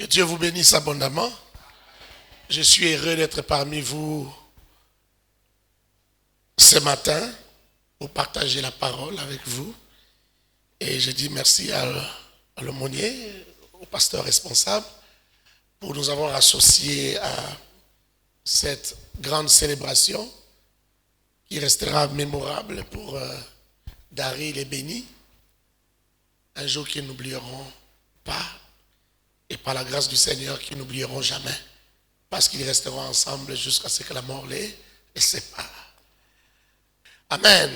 Dieu vous bénisse abondamment. Je suis heureux d'être parmi vous ce matin pour partager la parole avec vous. Et je dis merci à l'aumônier, au pasteur responsable, pour nous avoir associés à cette grande célébration qui restera mémorable pour Daryl et Béni. Un jour qu'ils n'oublieront pas, et par la grâce du Seigneur qu'ils n'oublieront jamais, parce qu'ils resteront ensemble jusqu'à ce que la mort les sépare. Amen.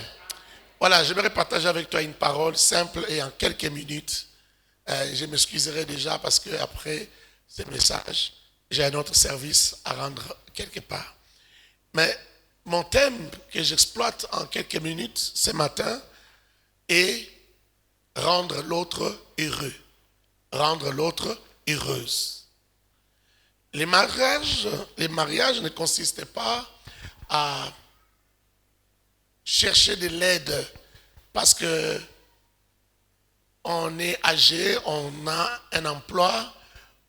Voilà, j'aimerais partager avec toi une parole simple et en quelques minutes. Je m'excuserai déjà parce qu'après ce message, j'ai un autre service à rendre quelque part. Mais mon thème que j'exploite en quelques minutes ce matin est rendre l'autre heureux. Rendre l'autre heureuse. Les mariages ne consistent pas à chercher de l'aide parce que on est âgé, on a un emploi,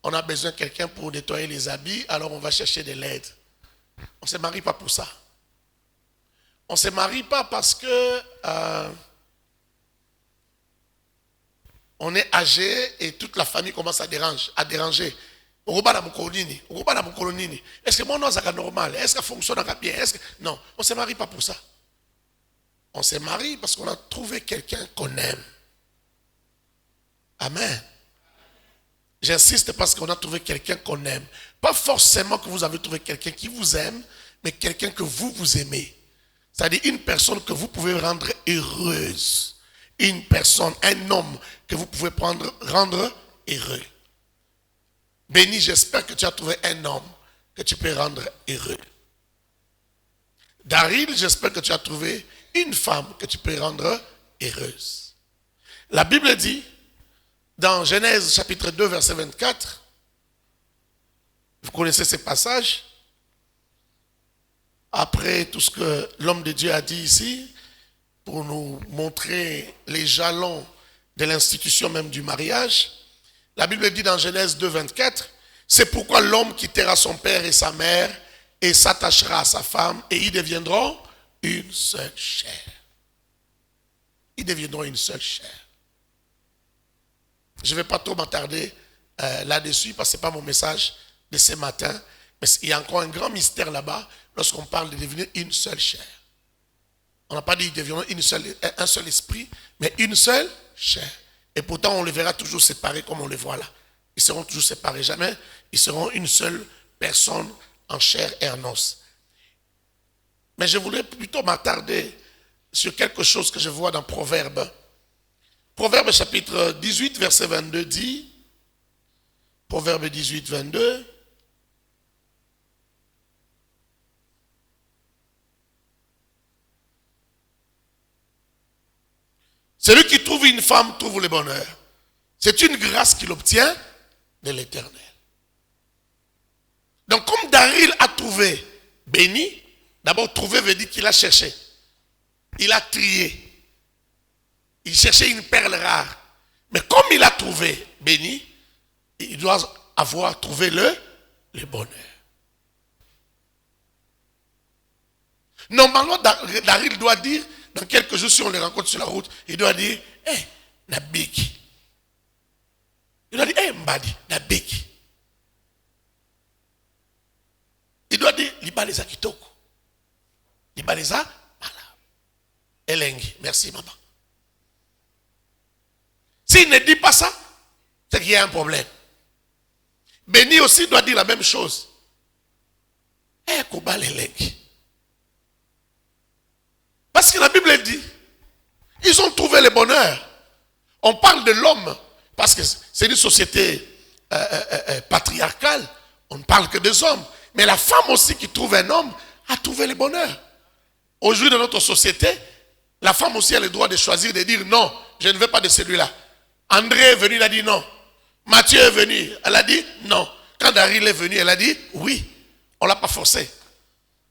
on a besoin de quelqu'un pour nettoyer les habits, alors on va chercher de l'aide. On ne se marie pas pour ça. On ne se marie pas parce que on est âgé et toute la famille commence à déranger. Est-ce que mon nom est normal? Est-ce que ça fonctionne bien? Non, on ne se marie pas pour ça. On se marie parce qu'on a trouvé quelqu'un qu'on aime. Amen. J'insiste parce qu'on a trouvé quelqu'un qu'on aime. Pas forcément que vous avez trouvé quelqu'un qui vous aime, mais quelqu'un que vous aimez. C'est-à-dire une personne que vous pouvez rendre heureuse. Une personne, un homme que vous pouvez rendre heureux. Béni, j'espère que tu as trouvé un homme que tu peux rendre heureux. Daryl, j'espère que tu as trouvé une femme que tu peux rendre heureuse. La Bible dit, dans Genèse chapitre 2, verset 24, vous connaissez ce passage, après tout ce que l'homme de Dieu a dit ici, pour nous montrer les jalons de l'institution même du mariage, la Bible dit dans Genèse 2, 24, c'est pourquoi l'homme quittera son père et sa mère et s'attachera à sa femme et ils deviendront une seule chair. Ils deviendront une seule chair. Je ne vais pas trop m'attarder là-dessus parce que ce n'est pas mon message de ce matin, mais il y a encore un grand mystère là-bas lorsqu'on parle de devenir une seule chair. On n'a pas dit qu'ils deviendront un seul esprit, mais une seule chair. Et pourtant, on les verra toujours séparés comme on les voit là. Ils seront toujours séparés, jamais. Ils seront une seule personne en chair et en os. Mais je voulais plutôt m'attarder sur quelque chose que je vois dans Proverbe. Proverbe chapitre 18, verset 22 dit, Proverbe 18, 22, celui qui trouve une femme trouve le bonheur. C'est une grâce qu'il obtient de l'Éternel. Donc comme Daryl a trouvé Béni, d'abord trouver veut dire qu'il a cherché. Il a trié. Il cherchait une perle rare. Mais comme il a trouvé Béni, il doit avoir trouvé le bonheur. Normalement, Daryl doit dire, dans quelques jours, si on les rencontre sur la route, il doit dire, hey, Nabiki. Il doit dire, hey, Mbadi, Nabiki. Il doit dire, Libaleza Kitoko. Libaleza, voilà. Elengi, merci maman. S'il ne dit pas ça, c'est qu'il y a un problème. Béni aussi doit dire la même chose. Hey, Kobal Elengi. Parce que la Bible dit, ils ont trouvé le bonheur. On parle de l'homme, parce que c'est une société patriarcale, on ne parle que des hommes. Mais la femme aussi qui trouve un homme a trouvé le bonheur. Aujourd'hui dans notre société, la femme aussi a le droit de choisir, de dire non, je ne veux pas de celui-là. André est venu, il a dit non. Mathieu est venu, elle a dit non. Quand Daryl est venu, elle a dit oui. On ne l'a pas forcé.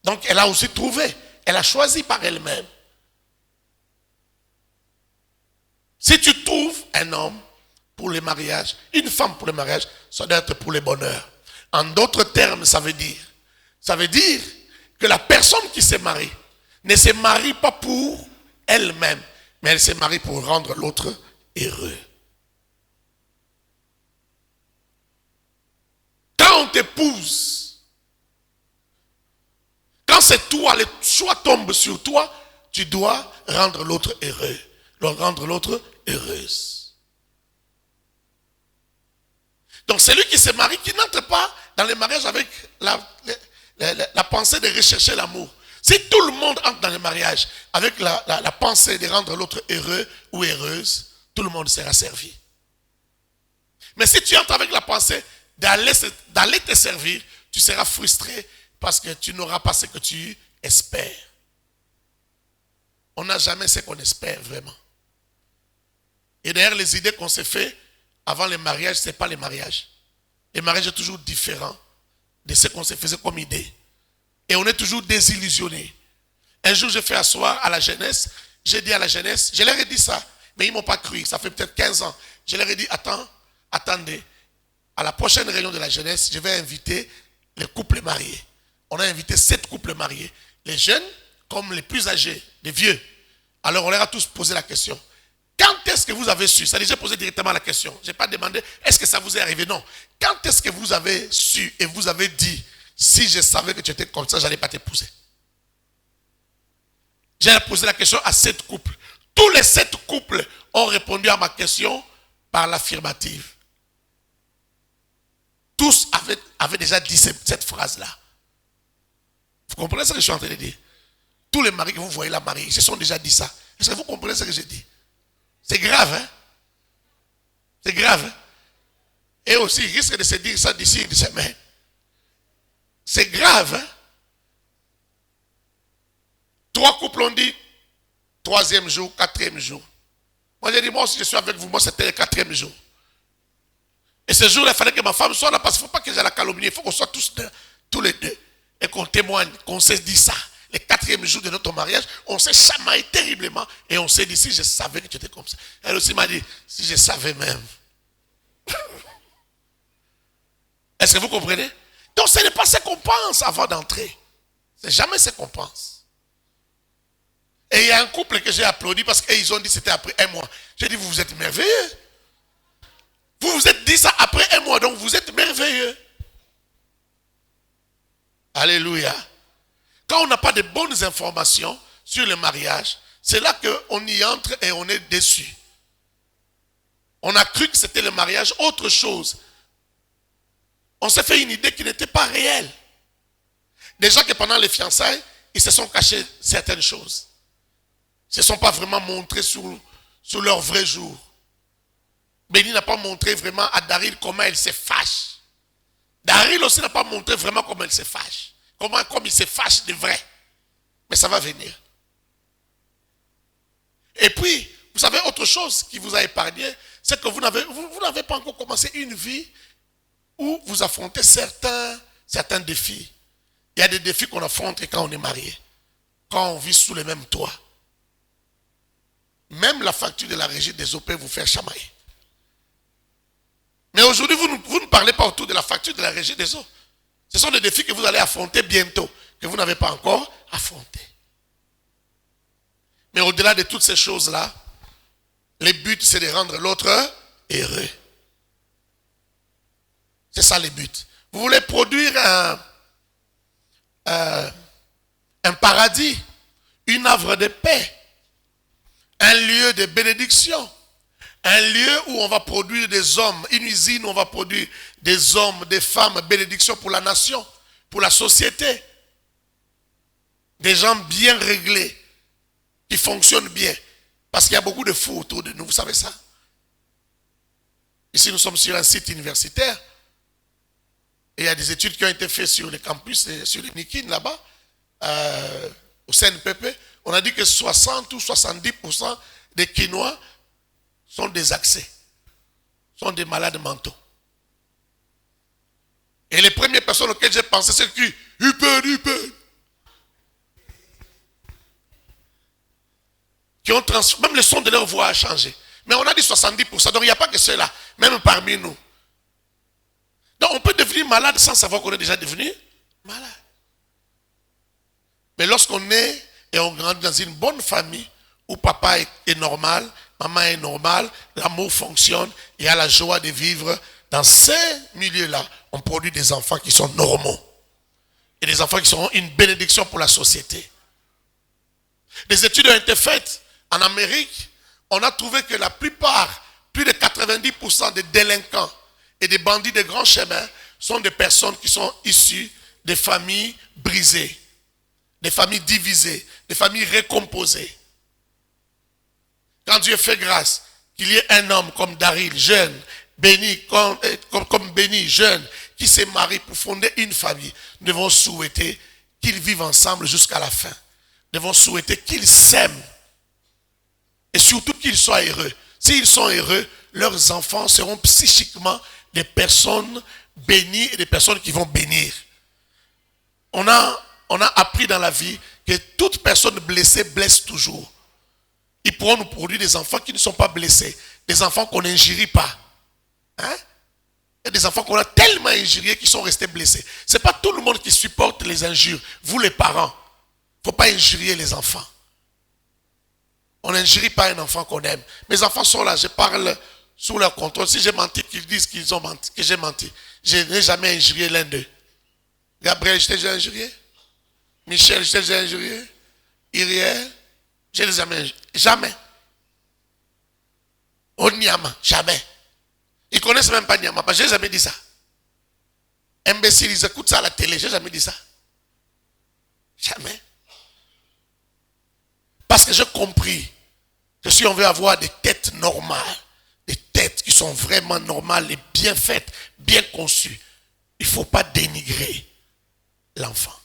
Donc elle a aussi trouvé. Elle a choisi par elle-même. Si tu trouves un homme, pour le mariage, une femme pour le mariage, ça doit être pour le bonheur. En d'autres termes, ça veut dire que la personne qui se marie ne se marie pas pour elle-même, mais elle se marie pour rendre l'autre heureux. Quand on t'épouse, quand c'est toi, le choix tombe sur toi, tu dois rendre l'autre heureux, rendre l'autre heureuse. Donc celui qui se marie, qui n'entre pas dans le mariage avec la pensée de rechercher l'amour. Si tout le monde entre dans le mariage avec la pensée de rendre l'autre heureux ou heureuse, tout le monde sera servi. Mais si tu entres avec la pensée d'aller te servir, tu seras frustré parce que tu n'auras pas ce que tu espères. On n'a jamais ce qu'on espère vraiment. Et d'ailleurs, les idées qu'on s'est fait avant le mariage, ce n'est pas le mariage. Le mariage est toujours différent de ce qu'on se faisait comme idée. Et on est toujours désillusionné. Un jour, j'ai fait asseoir à la jeunesse. J'ai dit à la jeunesse, je leur ai dit ça, mais ils ne m'ont pas cru. Ça fait peut-être 15 ans. Je leur ai dit, attendez. À la prochaine réunion de la jeunesse, je vais inviter les couples mariés. On a invité 7 couples mariés. Les jeunes comme les plus âgés, les vieux. Alors on leur a tous posé la question. Quand est-ce que vous avez su? Ça, j'ai posé directement la question. Je n'ai pas demandé, est-ce que ça vous est arrivé? Non. Quand est-ce que vous avez su et vous avez dit, si je savais que tu étais comme ça, je n'allais pas t'épouser? J'ai posé la question à 7 couples. Tous les 7 couples ont répondu à ma question par l'affirmative. Tous avaient déjà dit cette phrase-là. Vous comprenez ce que je suis en train de dire? Tous les maris que vous voyez là mariés, ils se sont déjà dit ça. Est-ce que vous comprenez ce que je dis? C'est grave, hein? C'est grave, hein? Et aussi, ils risquent de se dire ça d'ici une semaine. C'est grave, hein? 3 couples ont dit 3e jour, 4e jour. Moi, j'ai dit, moi aussi, je suis avec vous. Moi, c'était le 4e jour. Et ce jour-là, il fallait que ma femme soit là parce qu'il ne faut pas que j'aille la calomnier. Il faut qu'on soit tous les deux. Et qu'on témoigne, qu'on s'est dit ça. Le 4e jour de notre mariage, on s'est chamaillé terriblement. Et on s'est dit, si je savais que tu étais comme ça. Elle aussi m'a dit, si je savais même. Est-ce que vous comprenez? Donc ce n'est pas ce qu'on pense avant d'entrer. C'est jamais ce qu'on pense. Et il y a un couple que j'ai applaudi parce qu'ils ont dit que c'était après 1 mois. J'ai dit, vous êtes merveilleux. Vous vous êtes dit ça après 1 mois, donc vous êtes merveilleux. Alléluia. Quand on n'a pas de bonnes informations sur le mariage, c'est là qu'on y entre et on est déçu. On a cru que c'était le mariage autre chose. On s'est fait une idée qui n'était pas réelle. Des gens que pendant les fiançailles, ils se sont cachés certaines choses. Ils ne se sont pas vraiment montrés sur leur vrai jour. Béni n'a pas montré vraiment à Daryl comment elle se fâche. Daryl aussi n'a pas montré vraiment comment elle se fâche. Comme il se fâche de vrai. Mais ça va venir. Et puis, vous savez, autre chose qui vous a épargné, c'est que vous n'avez pas encore commencé une vie où vous affrontez certains défis. Il y a des défis qu'on affronte quand on est marié. Quand on vit sous le même toit. Même la facture de la régie des eaux peut vous faire chamailler. Mais aujourd'hui, vous ne parlez pas autour de la facture de la régie des eaux. Ce sont des défis que vous allez affronter bientôt, que vous n'avez pas encore affrontés. Mais au-delà de toutes ces choses-là, le but, c'est de rendre l'autre heureux. C'est ça le but. Vous voulez produire un paradis, une œuvre de paix, un lieu de bénédiction, un lieu où on va produire des hommes, une usine où on va produire des hommes, des femmes, bénédiction pour la nation, pour la société. Des gens bien réglés, qui fonctionnent bien. Parce qu'il y a beaucoup de fous autour de nous, vous savez ça? Ici, nous sommes sur un site universitaire. Et il y a des études qui ont été faites sur les campus, sur les Nikin là-bas, au CNPP. On a dit que 60 ou 70% des Quinois sont des accès, sont des malades mentaux. Et les premières personnes auxquelles j'ai pensé, c'est qui? Qui ont même le son de leur voix a changé. Mais on a dit 70%, donc il n'y a pas que ceux-là, même parmi nous. Donc on peut devenir malade sans savoir qu'on est déjà devenu malade. Mais lorsqu'on est et on grandit dans une bonne famille, où papa est normal, maman est normale, l'amour fonctionne, il y a la joie de vivre, dans ces milieux-là, on produit des enfants qui sont normaux. Et des enfants qui seront une bénédiction pour la société. Des études ont été faites en Amérique. On a trouvé que la plupart, plus de 90% des délinquants et des bandits de grands chemins sont des personnes qui sont issues des familles brisées, des familles divisées, des familles recomposées. Quand Dieu fait grâce, qu'il y ait un homme comme Daryl, jeune, béni, comme béni, jeune, qui s'est marié pour fonder une famille, nous devons souhaiter qu'ils vivent ensemble jusqu'à la fin. Nous devons souhaiter qu'ils s'aiment. Et surtout qu'ils soient heureux. S'ils sont heureux, leurs enfants seront psychiquement des personnes bénies et des personnes qui vont bénir. On a appris dans la vie que toute personne blessée blesse toujours. Ils pourront nous produire des enfants qui ne sont pas blessés. Des enfants qu'on n'injurie pas. Hein? Il y a des enfants qu'on a tellement injuriés qui sont restés blessés. Ce n'est pas tout le monde qui supporte les injures. Vous les parents, il ne faut pas injurier les enfants. On n'injurie pas un enfant qu'on aime. Mes enfants sont là, je parle sous leur contrôle. Si j'ai menti, qu'ils disent qu'ils ont menti, que j'ai menti. Je n'ai jamais injurié l'un d'eux. Gabriel, je t'ai déjà injurié? Michel, je t'ai déjà injurié? Iriel, je ne l'ai jamais injurié. Jamais. Onyama, jamais. Ils ne connaissent même pas Nyama, parce que je n'ai jamais dit ça. Imbéciles, ils écoutent ça à la télé, je n'ai jamais dit ça. Jamais. Parce que j'ai compris que si on veut avoir des têtes normales, des têtes qui sont vraiment normales et bien faites, bien conçues, il ne faut pas dénigrer l'enfant.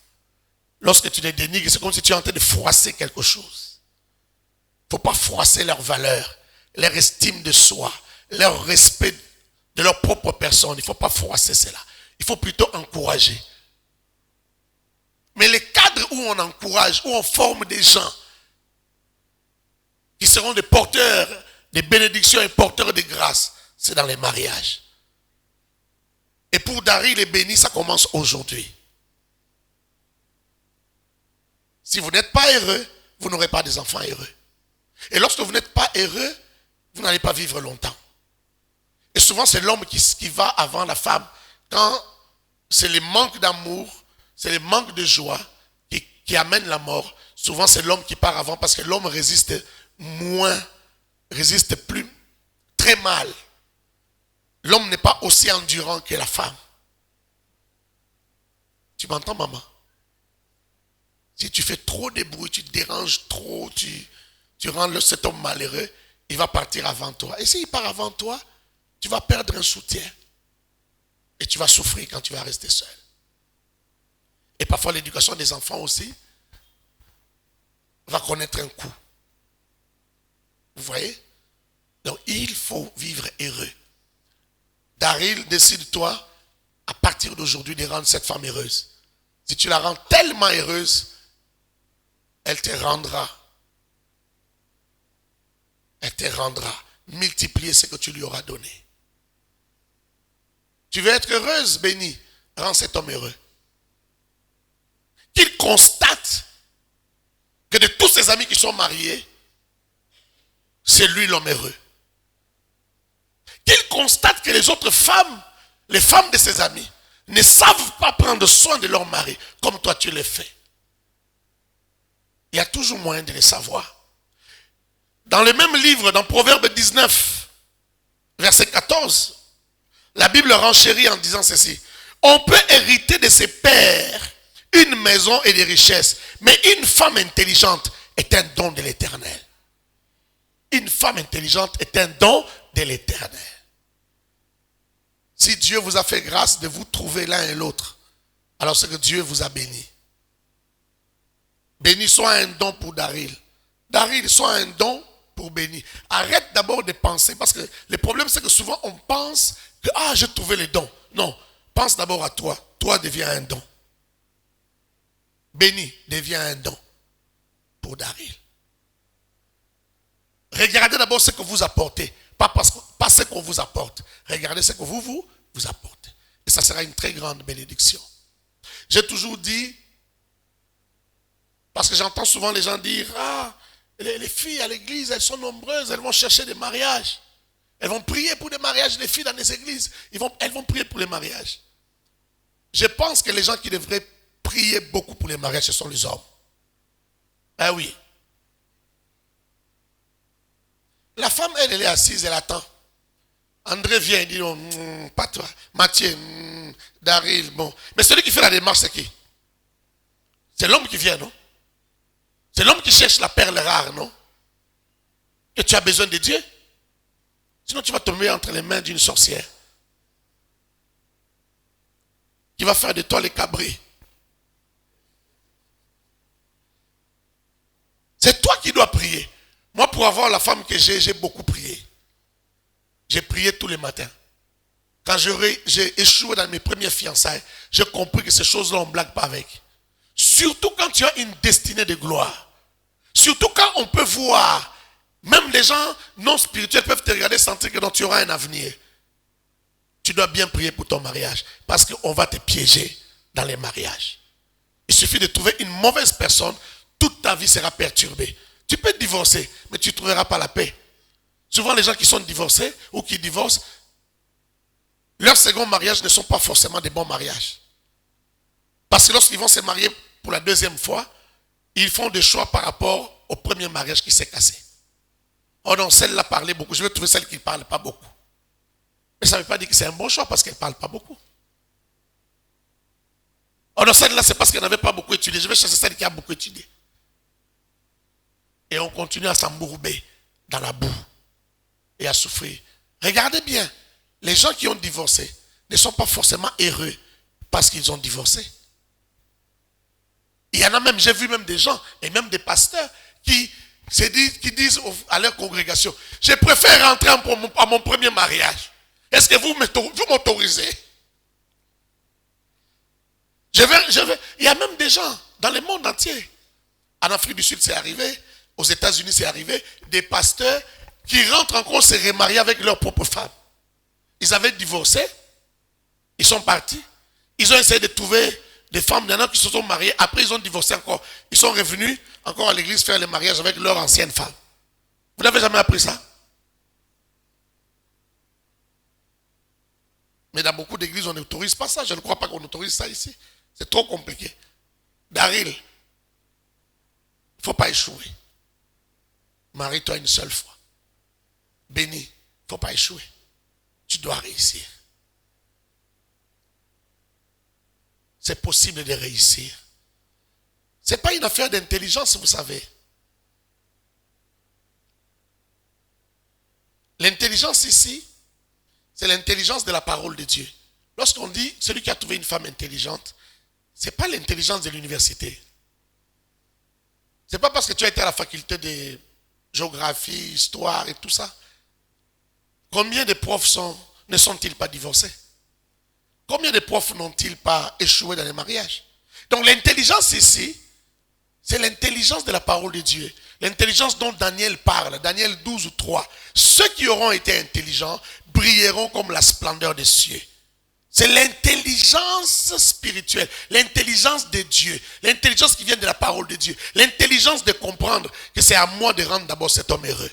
Lorsque tu les dénigres, c'est comme si tu es en train de froisser quelque chose. Il ne faut pas froisser leur valeur, leur estime de soi, leur respect de leur propre personne. Il ne faut pas froisser cela. Il faut plutôt encourager. Mais les cadres où on encourage, où on forme des gens qui seront des porteurs, des bénédictions et porteurs de grâce, c'est dans les mariages. Et pour Daryl et béni, ça commence aujourd'hui. Si vous n'êtes pas heureux, vous n'aurez pas des enfants heureux. Et lorsque vous n'êtes pas heureux, vous n'allez pas vivre longtemps. Et souvent, c'est l'homme qui va avant la femme. Quand c'est le manque d'amour, c'est le manque de joie qui amène la mort. Souvent, c'est l'homme qui part avant parce que l'homme résiste plus, très mal. L'homme n'est pas aussi endurant que la femme. Tu m'entends, maman? Si tu fais trop de bruit, tu te déranges trop, tu rends cet homme malheureux, il va partir avant toi. Et s'il part avant toi, tu vas perdre un soutien. Et tu vas souffrir quand tu vas rester seul. Et parfois l'éducation des enfants aussi va connaître un coup. Vous voyez? Donc il faut vivre heureux. Daryl, décide-toi à partir d'aujourd'hui de rendre cette femme heureuse. Si tu la rends tellement heureuse, elle te rendra. Elle te rendra multiplier ce que tu lui auras donné. Tu veux être heureuse, béni, rends cet homme heureux. Qu'il constate que de tous ses amis qui sont mariés, c'est lui l'homme heureux. Qu'il constate que les autres femmes, les femmes de ses amis, ne savent pas prendre soin de leur mari comme toi tu le fais. Il y a toujours moyen de le savoir. Dans le même livre, dans Proverbe 19, verset 14, la Bible renchérit en disant ceci. On peut hériter de ses pères une maison et des richesses, mais une femme intelligente est un don de l'Éternel. Une femme intelligente est un don de l'Éternel. Si Dieu vous a fait grâce de vous trouver l'un et l'autre, alors c'est que Dieu vous a béni. Béni soit un don pour Daryl. Daryl soit un don pour béni. Arrête d'abord de penser, parce que le problème c'est que souvent on pense que j'ai trouvé les dons. Non, pense d'abord à toi. Toi deviens un don. Béni devient un don pour Daryl. Regardez d'abord ce que vous apportez. Pas ce qu'on vous apporte. Regardez ce que vous apportez. Et ça sera une très grande bénédiction. J'ai toujours dit, parce que j'entends souvent les gens dire, les filles à l'église, elles sont nombreuses, elles vont chercher des mariages. Elles vont prier pour des mariages, les filles dans les églises. Elles vont prier pour les mariages. Je pense que les gens qui devraient prier beaucoup pour les mariages, ce sont les hommes. Ah oui. La femme, elle est assise, elle attend. André vient et dit, pas toi. Mathieu, Daryl, bon. Mais celui qui fait la démarche, c'est qui? C'est l'homme qui vient, non? C'est l'homme qui cherche la perle rare, non? Et tu as besoin de Dieu. Sinon, tu vas tomber entre les mains d'une sorcière qui va faire de toi les cabris. C'est toi qui dois prier. Moi, pour avoir la femme que j'ai beaucoup prié. J'ai prié tous les matins. Quand j'ai échoué dans mes premières fiançailles, j'ai compris que ces choses-là, on ne blague pas avec. Surtout quand tu as une destinée de gloire. Surtout quand on peut voir, même les gens non spirituels peuvent te regarder, sentir que tu auras un avenir. Tu dois bien prier pour ton mariage. Parce qu'on va te piéger dans les mariages. Il suffit de trouver une mauvaise personne, toute ta vie sera perturbée. Tu peux divorcer, mais tu ne trouveras pas la paix. Souvent, les gens qui sont divorcés ou qui divorcent, leurs seconds mariages ne sont pas forcément des bons mariages. Parce que lorsqu'ils vont se marier pour la deuxième fois, ils font des choix par rapport au premier mariage qui s'est cassé. Oh non, celle-là parlait beaucoup. Je vais trouver celle qui ne parle pas beaucoup. Mais ça ne veut pas dire que c'est un bon choix parce qu'elle ne parle pas beaucoup. Oh non, celle-là, c'est parce qu'elle n'avait pas beaucoup étudié. Je vais chercher celle qui a beaucoup étudié. Et on continue à s'embourber dans la boue et à souffrir. Regardez bien, les gens qui ont divorcé ne sont pas forcément heureux parce qu'ils ont divorcé. Il y en a même, j'ai vu même des gens, et même des pasteurs, qui disent à leur congrégation, je préfère rentrer à mon premier mariage. Est-ce que vous m'autorisez? Il y a même des gens dans le monde entier. En Afrique du Sud, c'est arrivé. Aux États-Unis, c'est arrivé. Des pasteurs qui rentrent encore se remarier avec leur propre femme. Ils avaient divorcé. Ils sont partis. Ils ont essayé de trouver des femmes. Il y en a qui se sont mariés. Après, ils ont divorcé encore. Ils sont revenus encore à l'église faire le mariage avec leur ancienne femme. Vous n'avez jamais appris ça? Mais dans beaucoup d'églises, on n'autorise pas ça. Je ne crois pas qu'on autorise ça ici. C'est trop compliqué. Daryl, il ne faut pas échouer. Marie-toi une seule fois. Béni, il ne faut pas échouer. Tu dois réussir. C'est possible de réussir. Ce n'est pas une affaire d'intelligence, vous savez. L'intelligence ici, c'est l'intelligence de la parole de Dieu. Lorsqu'on dit celui qui a trouvé une femme intelligente, ce n'est pas l'intelligence de l'université. Ce n'est pas parce que tu as été à la faculté de géographie, histoire et tout ça. Combien de profs ne sont-ils pas divorcés? Combien de profs n'ont-ils pas échoué dans les mariages? Donc l'intelligence ici, c'est l'intelligence de la parole de Dieu. L'intelligence dont Daniel parle, Daniel 12 ou 3. Ceux qui auront été intelligents brilleront comme la splendeur des cieux. C'est l'intelligence spirituelle, l'intelligence de Dieu, l'intelligence qui vient de la parole de Dieu, l'intelligence de comprendre que c'est à moi de rendre d'abord cet homme heureux.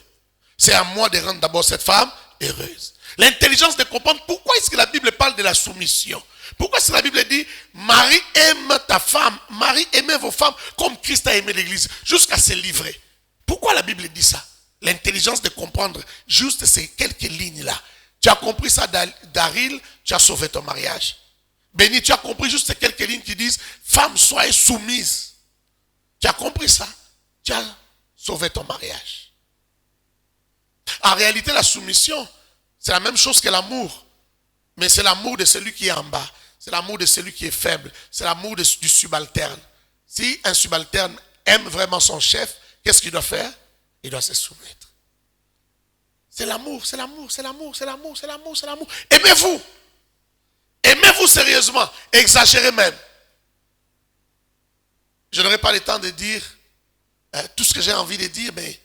C'est à moi de rendre d'abord cette femme heureuse. L'intelligence de comprendre pourquoi est-ce que la Bible parle de la soumission. Pourquoi est-ce que la Bible dit, Marie aime ta femme, Marie aimez vos femmes comme Christ a aimé l'église, jusqu'à se livrer. Pourquoi la Bible dit ça? L'intelligence de comprendre juste ces quelques lignes-là. Tu as compris ça, Daryl, tu as sauvé ton mariage. Béni, tu as compris juste ces quelques lignes qui disent, femme, soyez soumise. Tu as compris ça? Tu as sauvé ton mariage. En réalité, la soumission, c'est la même chose que l'amour. Mais c'est l'amour de celui qui est en bas. C'est l'amour de celui qui est faible. C'est l'amour du subalterne. Si un subalterne aime vraiment son chef, qu'est-ce qu'il doit faire? Il doit se soumettre. C'est l'amour, c'est l'amour, c'est l'amour, c'est l'amour, c'est l'amour, c'est l'amour. Aimez-vous. Aimez-vous sérieusement. Exagérez même. Je n'aurai pas le temps de dire tout ce que j'ai envie de dire, mais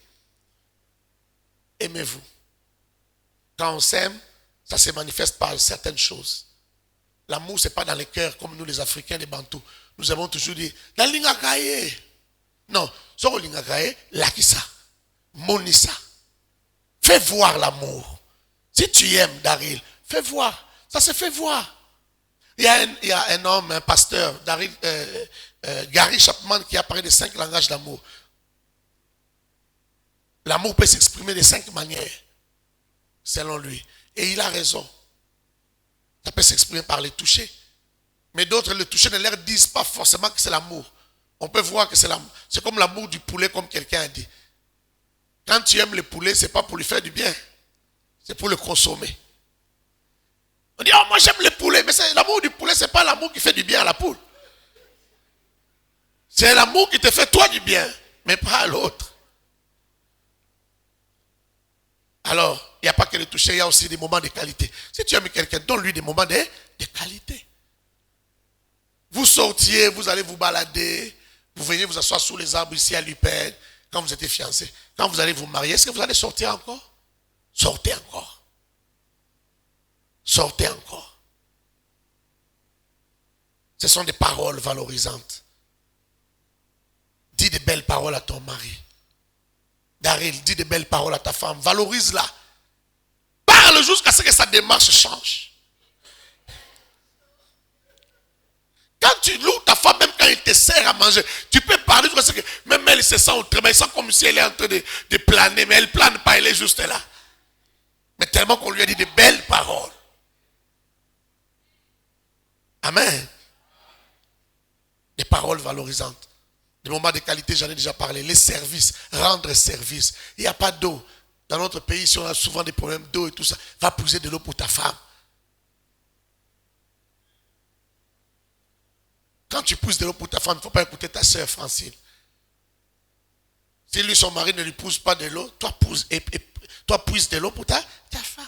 aimez-vous. Quand on s'aime, ça se manifeste par certaines choses. L'amour, ce n'est pas dans les cœurs comme nous les Africains, les Bantous. Nous avons toujours dit, la lingakaye. Non, sur le lingakaye, lakisa, monisa. Fais voir l'amour. Si tu aimes Daryl, fais voir. Ça se fait voir. Il y a un homme, un pasteur, Gary Chapman, qui a parlé de 5 langages d'amour. L'amour peut s'exprimer de 5 manières, selon lui. Et il a raison. Ça peut s'exprimer par les toucher. Mais d'autres, le toucher ne leur disent pas forcément que c'est l'amour. On peut voir que c'est l'amour. C'est comme l'amour du poulet, comme quelqu'un a dit. Quand tu aimes le poulet, ce n'est pas pour lui faire du bien. C'est pour le consommer. On dit, oh, moi j'aime le poulet. Mais l'amour du poulet, ce n'est pas l'amour qui fait du bien à la poule. C'est l'amour qui te fait toi du bien, mais pas à l'autre. Alors, il n'y a pas que le toucher, il y a aussi des moments de qualité. Si tu aimes quelqu'un, donne-lui des moments de qualité. Vous sortiez, vous allez vous balader, vous venez vous asseoir sous les arbres ici à l'UPED, quand vous étiez fiancés. Quand vous allez vous marier, est-ce que vous allez sortir encore? Sortez encore. Sortez encore. Ce sont des paroles valorisantes. Dis de belles paroles à ton mari. Daryl, dis de belles paroles à ta femme. Valorise-la. Parle jusqu'à ce que sa démarche change. Quand tu loues ta femme, même quand elle te sert à manger, tu peux parler jusqu'à ce que même elle se sent autrement. Elle sent comme si elle est en train de planer, mais elle ne plane pas, elle est juste là. Mais tellement qu'on lui a dit de belles paroles. Amen. Des paroles valorisantes. Des moments de qualité, j'en ai déjà parlé. Les services, rendre service. Il n'y a pas d'eau. Dans notre pays, si on a souvent des problèmes d'eau et tout ça, va pousser de l'eau pour ta femme. Quand tu pousses de l'eau pour ta femme, il ne faut pas écouter ta soeur Francine. Si lui, son mari ne lui pousse pas de l'eau, toi pousse de l'eau pour ta femme.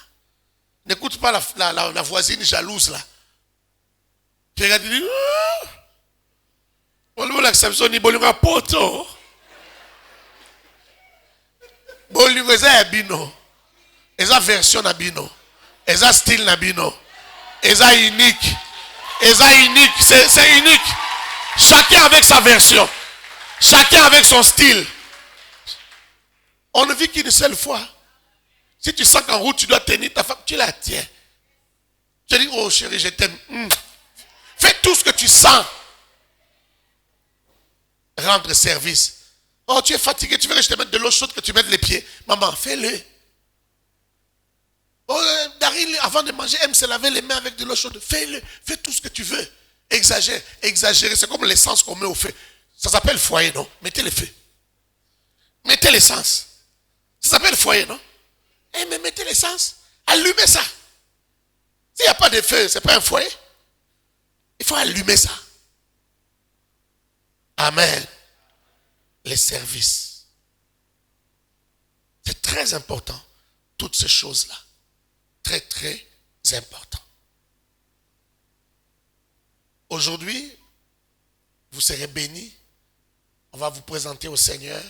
N'écoute pas la voisine jalouse là. Qui regarde et dit, on l'acception ni bolunga poto. Bolunga eza abino. Eza version abino. Eza style nabino. Eza unique. Eza unique. C'est unique. Chacun avec sa version. Chacun avec son style. On ne vit qu'une seule fois. Si tu sens qu'en route tu dois tenir ta femme, tu la tiens. Tu dis, oh chérie, je t'aime. Fais tout ce que tu sens. Rendre service. Oh, tu es fatigué, tu veux que je te mette de l'eau chaude, que tu mettes les pieds. Maman, fais-le. Oh, Daryl, avant de manger, aime se laver les mains avec de l'eau chaude. Fais-le. Fais tout ce que tu veux. Exagère. Exagérer, c'est comme l'essence qu'on met au feu. Ça s'appelle foyer, non? Mettez le feu. Mettez l'essence. Ça s'appelle foyer, non? Eh, mais mettez l'essence. Allumez ça. S'il n'y a pas de feu, ce n'est pas un foyer. Il faut allumer ça. Amen. Les services. C'est très important. Toutes ces choses-là. Très, très important. Aujourd'hui, vous serez bénis. On va vous présenter au Seigneur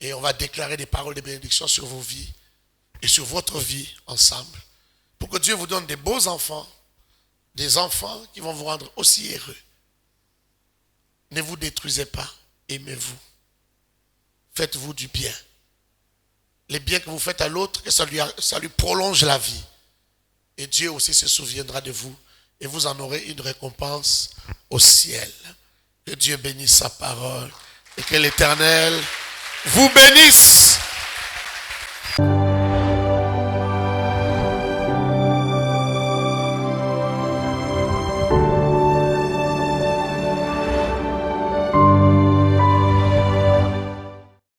et on va déclarer des paroles de bénédiction sur vos vies et sur votre vie ensemble. Pour que Dieu vous donne des beaux enfants, des enfants qui vont vous rendre aussi heureux. Ne vous détruisez pas, aimez-vous. Faites-vous du bien. Les biens que vous faites à l'autre, que ça lui prolonge la vie. Et Dieu aussi se souviendra de vous et vous en aurez une récompense au ciel. Que Dieu bénisse sa parole et que l'Éternel vous bénisse.